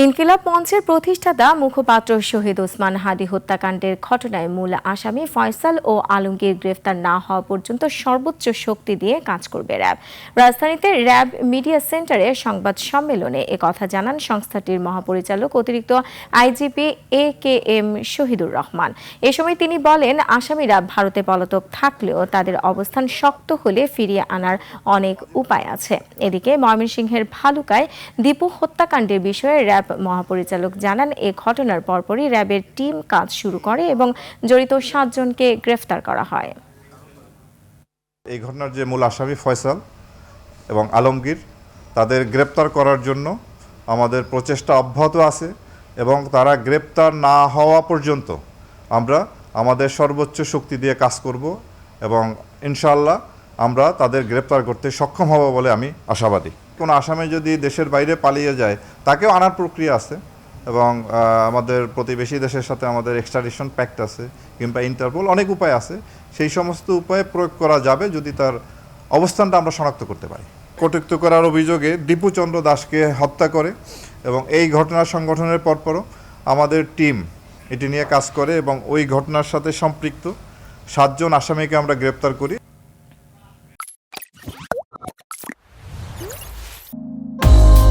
ইনকিলাব মঞ্চের প্রতিষ্ঠাতা মুখপাত্র শহীদ ওসমান হাদী হত্যাকাণ্ডের ঘটনায় মূল আসামি ফয়সাল ও আলমগীর গ্রেফতার না হওয়া পর্যন্ত সর্বোচ্চ শক্তি দিয়ে কাজ করবে র্যাব। রাজধানীতে র্যাব মিডিয়া সেন্টারে সংবাদ সম্মেলনে একথা জানান সংস্থাটির মহাপরিচালক অতিরিক্ত আইজিপি AKM শহীদুর রহমান। এ সময় তিনি বলেন, আসামিরা ভারতে পলাতক থাকলেও তাদের অবস্থান শক্ত হলে ফিরিয়ে আনার অনেক উপায় আছে। এদিকে ময়মনসিংহের ভালুকায় দীপু হত্যাকাণ্ডের বিষয়ে র্যাব মহাপরিচালক জানান, এ ঘটনার পরপরই র্যাবের টিম কাজ শুরু করে এবং জড়িত 7 জনকে গ্রেফতার করা হয়। এই ঘটনার যে মূল আসামি ফয়সাল এবং আলমগীর, তাদের গ্রেপ্তার করার জন্য আমাদের প্রচেষ্টা অব্যাহত আছে এবং তারা গ্রেপ্তার না হওয়া পর্যন্ত আমরা আমাদের সর্বোচ্চ শক্তি দিয়ে কাজ করব এবং ইনশাআল্লাহ আমরা তাদের গ্রেপ্তার করতে সক্ষম হব বলে আমি আশাবাদী। কোনো আসামি যদি দেশের বাইরে পালিয়ে যায় তাকেও আনার প্রক্রিয়া আছে এবং আমাদের প্রতিবেশী দেশের সাথে আমাদের এক্সট্রাডিশন প্যাক্ট আছে কিংবা ইন্টারপোল, অনেক উপায় আছে। সেই সমস্ত উপায়ে প্রয়োগ করা যাবে যদি তার অবস্থানটা আমরা শনাক্ত করতে পারি। কটূক্ত করার অভিযোগে দীপু চন্দ্র দাসকে হত্যা করে এবং এই ঘটনার সংগঠনের পরপরও আমাদের টিম এটি নিয়ে কাজ করে এবং ওই ঘটনার সাথে সম্পৃক্ত 7 জন আসামিকে আমরা গ্রেপ্তার করি।